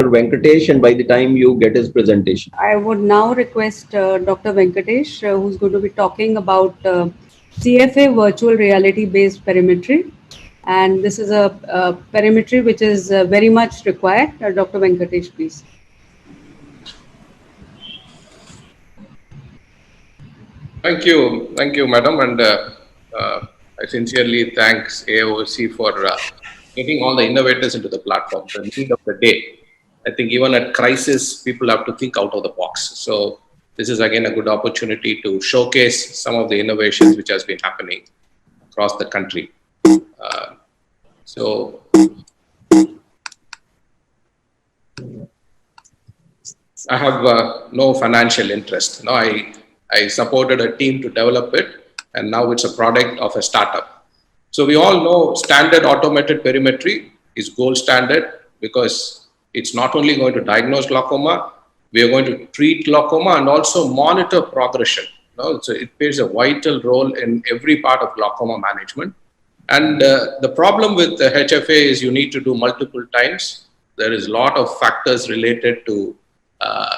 Venkatesh, and by the time you get his presentation. I would now request Dr. Venkatesh, who's going to be talking about CFA virtual reality based perimetry. And this is a perimetry which is very much required. Dr. Venkatesh, please. Thank you, madam, and I sincerely thanks AOC for getting all the innovators into the platform. The need of the day. I think even at crisis, people have to think out of the box. So this is again a good opportunity to showcase some of the innovations which has been happening across the country. So I have no financial interest. No, I supported a team to develop it, and now it's a product of a startup. So we all know standard automated perimetry is gold standard because it's not only going to diagnose glaucoma, we are going to treat glaucoma and also monitor progression. No? So it plays a vital role in every part of glaucoma management. And the problem with the HFA is you need to do multiple times. There is a lot of factors related to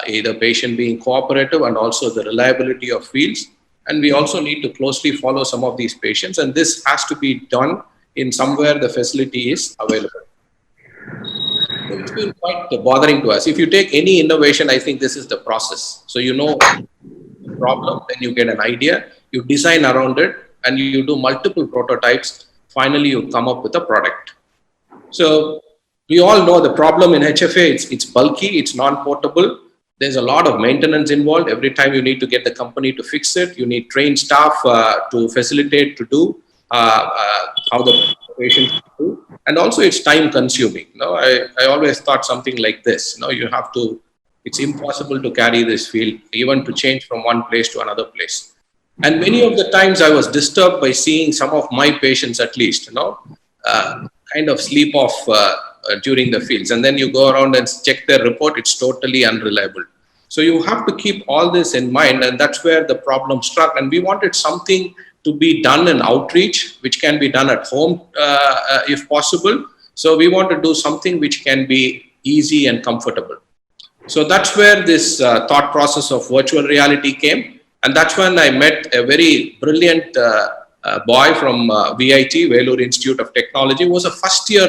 either patient being cooperative and also the reliability of fields. And we also need to closely follow some of these patients. And this has to be done in somewhere the facility is available. It's been quite bothering to us. If you take any innovation, I think this is the process. So you know the problem, then you get an idea, you design around it, and you do multiple prototypes. Finally, you come up with a product. So we all know the problem in HFA, it's bulky, it's non-portable. There's a lot of maintenance involved. Every time you need to get the company to fix it, you need trained staff to facilitate, to do how the patient do. And also it's time consuming. No, I always thought something like this. No, you have to, it's impossible to carry this field, even to change from one place to another place. And many of the times I was disturbed by seeing some of my patients, at least, kind of sleep off during the fields. And then you go around and check their report, it's totally unreliable. So you have to keep all this in mind, and that's where the problem struck. And we wanted something to be done in outreach, which can be done at home if possible. So we want to do something which can be easy and comfortable. So that's where this thought process of virtual reality came. And that's when I met a very brilliant boy from VIT, Vellore Institute of Technology, who was a first year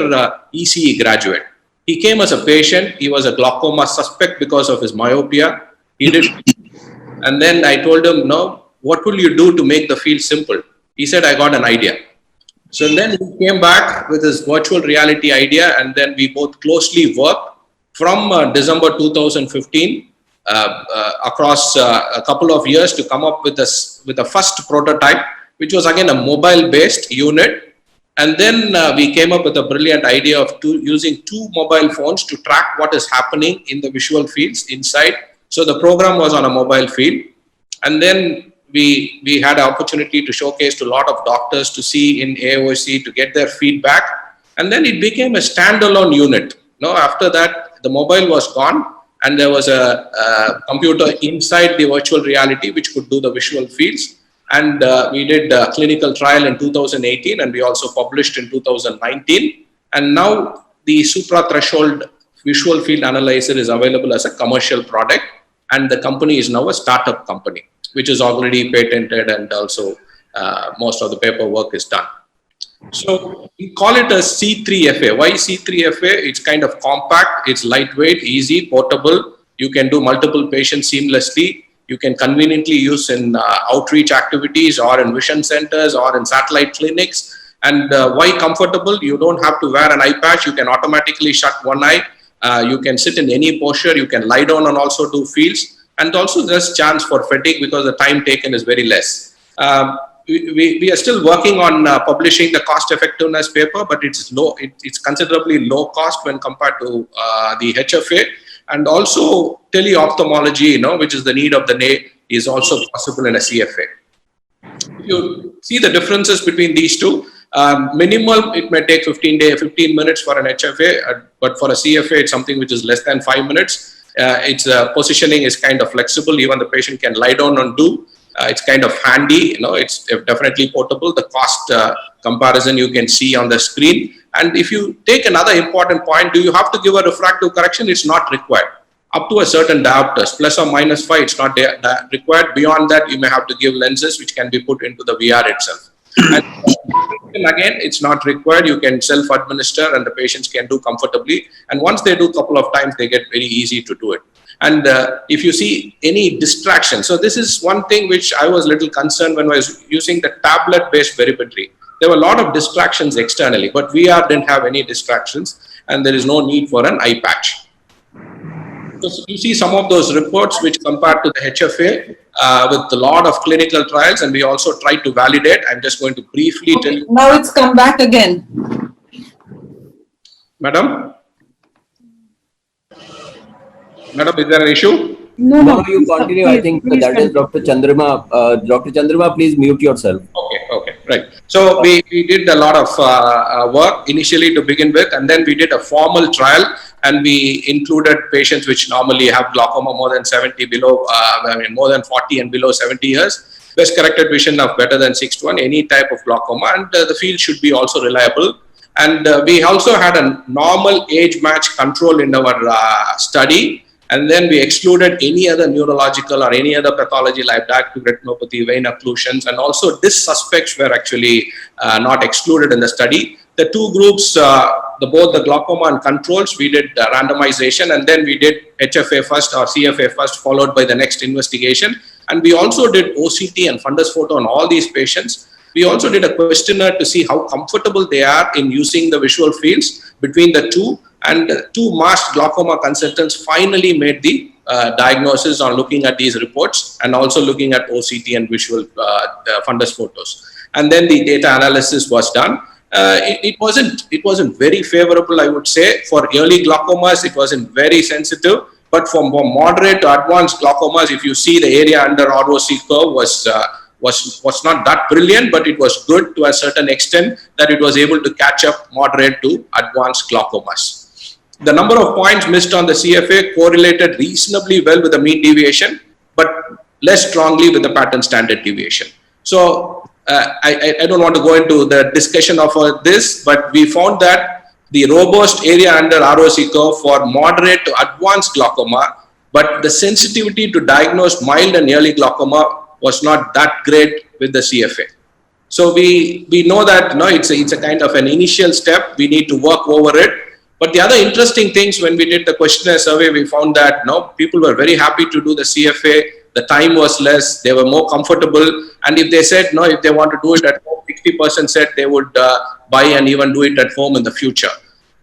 ECE graduate. He came as a patient. He was a glaucoma suspect because of his myopia. He did, and then I told him, no, what will you do to make the field simple? He said, I got an idea. So then he came back with his virtual reality idea, and then we both closely worked from December 2015 across a couple of years to come up with the first prototype, which was again a mobile-based unit. And then we came up with a brilliant idea of using two mobile phones to track what is happening in the visual fields inside. So the program was on a mobile field. And then we had an opportunity to showcase to a lot of doctors to see in AOC to get their feedback. And then it became a standalone unit. After that, the mobile was gone, and there was a computer inside the virtual reality which could do the visual fields. And we did a clinical trial in 2018, and we also published in 2019. And now the supra threshold visual field analyzer is available as a commercial product, and the company is now a startup company, which is already patented, and also most of the paperwork is done. So we call it a C3FA. Why C3FA? It's kind of compact, it's lightweight, easy, portable. You can do multiple patients seamlessly. You can conveniently use in outreach activities or in vision centers or in satellite clinics. And why comfortable? You don't have to wear an eye patch. You can automatically shut one eye. You can sit in any posture. You can lie down and also do fields. And also there's chance for fatigue because the time taken is very less. We are still working on publishing the cost effectiveness paper, but it's low. It's considerably low cost when compared to the HFA. And also teleophthalmology, which is the need of the day, is also possible in a CFA. If you see the differences between these two, minimal, it may take 15 minutes for an HFA, but for a CFA, it's something which is less than 5 minutes. Its positioning is kind of flexible. Even the patient can lie down and do. It's kind of handy, it's definitely portable. The cost comparison you can see on the screen. And if you take another important point, do you have to give a refractive correction? It's not required. Up to a certain diopters, plus or minus 5, it's not required. Beyond that, you may have to give lenses which can be put into the VR itself. And again, it's not required. You can self-administer and the patients can do comfortably. And once they do a couple of times, they get very easy to do it. And if you see any distraction, so this is one thing which I was a little concerned when I was using the tablet-based perimetry. There were a lot of distractions externally, but VR didn't have any distractions and there is no need for an eye patch. So you see some of those reports which compared to the HFA with a lot of clinical trials, and we also tried to validate. I'm just going to briefly tell you. Now it's come back again. Madam? Madam, is there an issue? No, you continue. I think that is Dr. Chandrama. Dr. Chandrama, please mute yourself. Okay, right. So we did a lot of work initially to begin with, and then we did a formal trial, and we included patients which normally have glaucoma more than 70 below, more than 40 and below 70 years, best corrected vision of better than 6:1, any type of glaucoma, and the field should be also reliable. And we also had a normal age match control in our study. And then we excluded any other neurological or any other pathology like diabetic retinopathy, vein occlusions, and also these suspects were actually not excluded in the study. The two groups, both the glaucoma and controls, we did randomization, and then we did HFA first or CFA first, followed by the next investigation. And we also did OCT and fundus photo on all these patients. We also did a questionnaire to see how comfortable they are in using the visual fields between the two. And two masked glaucoma consultants finally made the diagnosis on looking at these reports and also looking at OCT and visual fundus photos. And then the data analysis was done. It wasn't very favorable, I would say. For early glaucomas, it wasn't very sensitive. But for more moderate to advanced glaucomas, if you see the area under ROC curve was not that brilliant, but it was good to a certain extent that it was able to catch up moderate to advanced glaucomas. The number of points missed on the CFA correlated reasonably well with the mean deviation, but less strongly with the pattern standard deviation. So I don't want to go into the discussion of this, but we found that the robust area under ROC curve for moderate to advanced glaucoma, but the sensitivity to diagnose mild and early glaucoma was not that great with the CFA. So we know that it's a kind of an initial step. We need to work over it. But the other interesting things when we did the questionnaire survey, we found that people were very happy to do the CFA. The time was less. They were more comfortable. And if they said if they want to do it at home, 60% said they would buy and even do it at home in the future.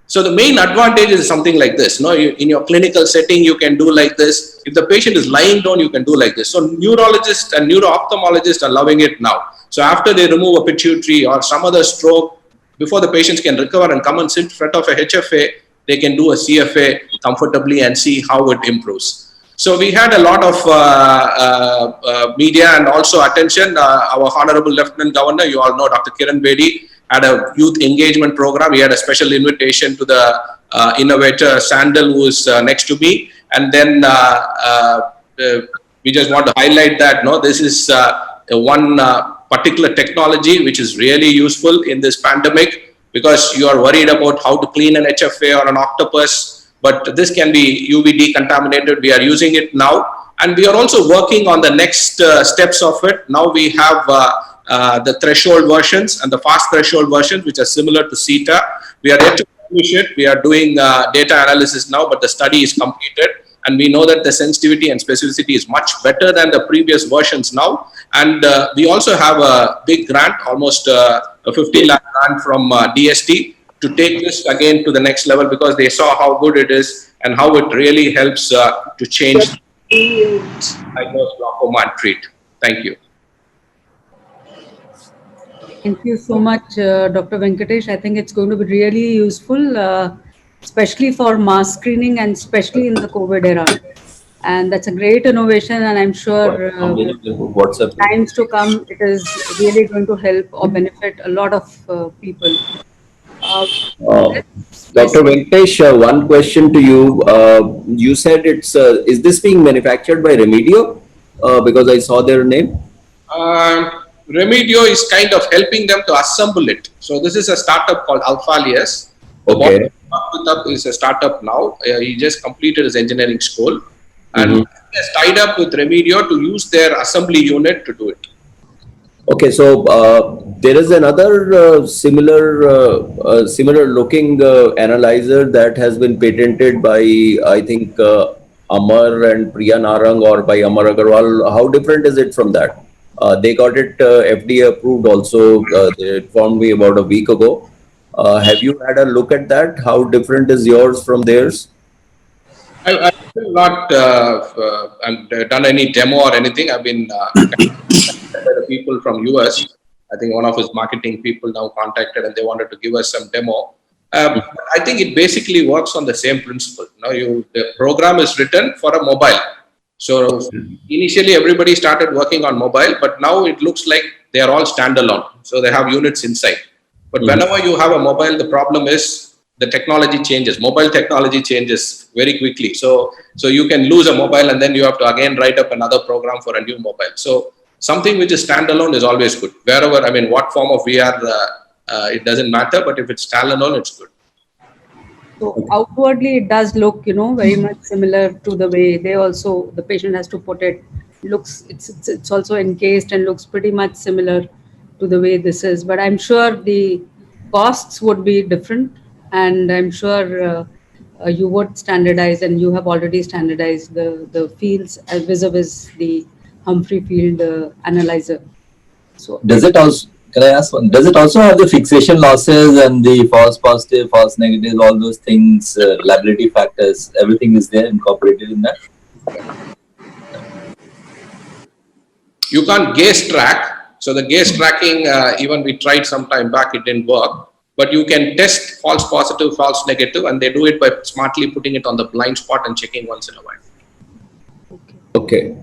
So the main advantage is something like this. In your clinical setting, you can do like this. If the patient is lying down, you can do like this. So neurologists and neuro-ophthalmologists are loving it now. So after they remove a pituitary or some other stroke, before the patients can recover and come and sit in front of a HFA, they can do a CFA comfortably and see how it improves. So we had a lot of media and also attention. Our Honorable Lieutenant Governor, you all know Dr. Kiran Bedi, had a youth engagement program. He had a special invitation to the innovator Sandal, who is next to me. And then we just want to highlight that this is one particular technology which is really useful in this pandemic, because you are worried about how to clean an HFA or an octopus, but this can be UV decontaminated. We are using it now, and we are also working on the next steps of it. Now we have the threshold versions and the fast threshold versions, which are similar to CETA. We are yet to publish it. We are doing data analysis now, but the study is completed. And we know that the sensitivity and specificity is much better than the previous versions now. And we also have a big grant, almost a 50 lakh grant from DST to take this again to the next level, because they saw how good it is and how it really helps to change diagnose glaucoma and treat. Thank you. Thank you so much, Dr. Venkatesh. I think it's going to be really useful, especially for mass screening and especially in the COVID era. And that's a great innovation, and I'm sure times to come, it is really going to help or benefit a lot of people. Dr. Venkatesh, one question to you. You said is this being manufactured by Remedio? Because I saw their name. Remedio is kind of helping them to assemble it. So this is a startup called Alphalius. The Okay. boy who worked with us is a startup now. He just completed his engineering school and he has tied up with Remedio to use their assembly unit to do it. Okay, so there is another similar looking analyzer that has been patented by, I think, Amar and Priya Narang, or by Amar Agarwal. How different is it from that? They got it FDA approved also. They informed me about a week ago. Have you had a look at that? How different is yours from theirs? I've still not done any demo or anything. I've been contacted by the people from US. I think one of his marketing people now contacted and they wanted to give us some demo. I think it basically works on the same principle. The program is written for a mobile. So initially everybody started working on mobile, but now it looks like they are all standalone. So they have units inside. But whenever you have a mobile, the problem is the technology changes. Mobile technology changes very quickly. So you can lose a mobile and then you have to again write up another program for a new mobile. So something which is standalone is always good. Wherever, I mean, what form of VR, it doesn't matter, but if it's standalone, it's good. So outwardly, it does look, very much similar to the way the patient has to put it. It's also encased and looks pretty much similar to the way this is. But I'm sure the costs would be different, and I'm sure you would standardize, and you have already standardized the fields vis-a-vis the Humphrey Field analyzer. So Does it also, can I ask one? Does it also have the fixation losses and the false positive, false negative, all those things, liability factors, everything is there incorporated in that? You can't gaze track. So the gaze tracking, even we tried some time back, it didn't work. But you can test false positive, false negative, and they do it by smartly putting it on the blind spot and checking once in a while. Okay.